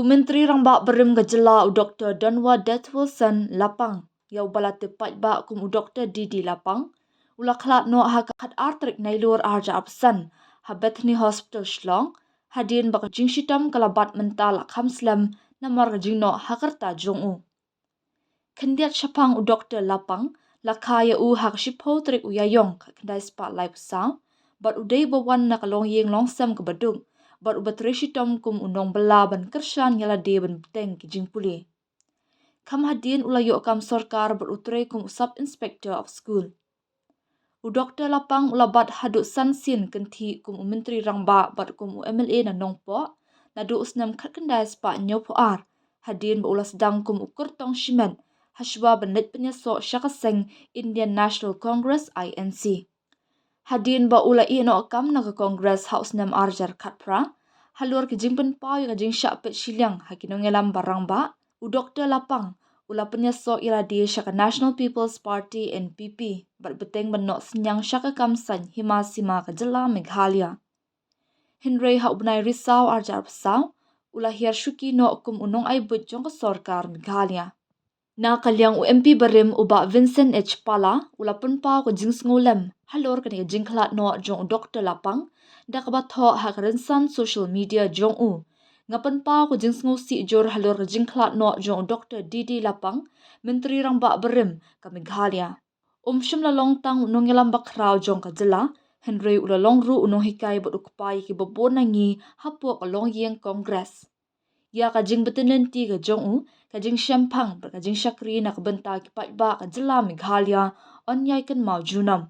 Myntri Rangbah barim ke Jylla Dr. Danwa Det Wilson Lapang yau balate patba kum Dr. Didi Lapang ula Khlad no hakat artrik nailur arja absan ha Bethany Hospital Shlong hadin baka jingshitam kalabat mental khamslam namar jingno hakarta jongu kendiat syapang Dr. Lapang lakaya hak shipho trik uyayong kendai spotlight sa bat udai bawan nakalong yeng longsam ke badung bat ubat reshitom kum unong bela ban kershan yala de ban beteng ki jingpuli kam hadin ulayo kam sorkar bat utre kum sub inspector of school Dr. Lapang ulabat haduk sansin kenti kum Myntri Rangbah bat kum MLA na nongpo nadu usnam kat kendai spa nyopo ar hadin ba ulas dang kum ukur tong shimen hashwa banit penyeso syakaseng Indian National Congress INC hadin ba ula no kam na ke Congress House nam arjar katpra halur ke jingpen pau yang jing syak pet shiliang hakinong elam barang ba Dr. Lapang ula penyeso ira di syaka National People's Party NPP bat beteng benok senyang syaka kamsan hima sima ke Jylla Meghalaya Henry hak benai risau arjar pesau ula hiar syuki no kum unong aibut jong ke sorkar Meghalaya na kalyang UMP barim uba Vincent H. Pala ula penpau ke jing sengulem halur ke jing Khlad no jong Dr. Lapang da kabatho hak rensan social media jong ngapan pau ke jing sengu si jor halur ke jing Khlad no jong Dr. Didi Lapang Myntri Rangbah barim ke Meghalaya shim la long tang unong elam bakrau jong ke Jylla Henry ula long ru unong hikai bot ukupai ki babon nangi hapo ke long yeng kongres ya ka jing betenenti ke jong ka jing syampang ber ka jing syakri na kebenta ki patba ke Jylla Meghalaya on yai kan mau junam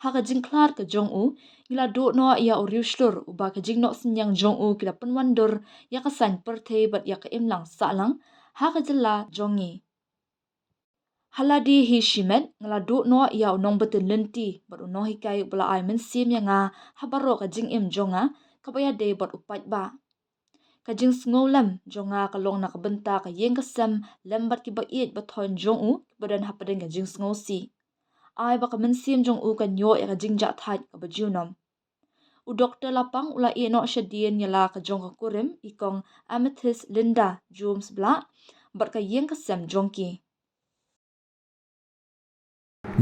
ha ka jing Khlad ke jong ila do no ya uriuslur uba ka jing no senyang jong kila penwandur ya ka san perthe bat ya ka imlang salang ha ka Jylla jongi haladi hi shimet ngala do no ya unong betenenti bat unong hikai bala ai mensim ya nga habaro ka jing im jonga kabaya de bat upat ba kajing sengolam jonga kalong nak benta ka yeng kasam lambat ki bait bathon jong badan hapadeng kajing sengosi ai ba ka mensim jong kan yo ya kajing ja that ka bajunom Dr. Lapang ula no shadien yala ka jong ka kurim ikong Amethyst Linda Jones bla bat ka yeng kasam jongki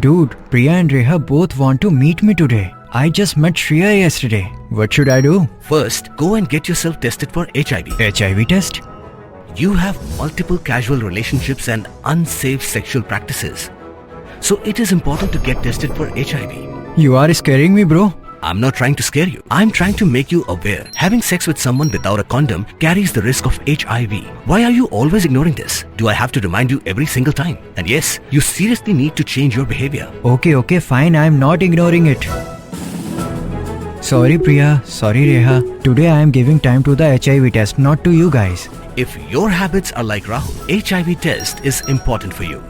Dude, Priya and Reha both want to meet me today. I just met Shreya yesterday. What should I do? First, go and get yourself tested for HIV. HIV test? You have multiple casual relationships and unsafe sexual practices. So it is important to get tested for HIV. You are scaring me, bro. I'm not trying to scare you. I'm trying to make you aware. Having sex with someone without a condom carries the risk of HIV. Why are you always ignoring this? Do I have to remind you every single time? And yes, you seriously need to change your behavior. Okay, fine. I'm not ignoring it. Sorry, Priya. Sorry, Reha. Today I am giving time to the HIV test, not to you guys. If your habits are like Rahul, HIV test is important for you.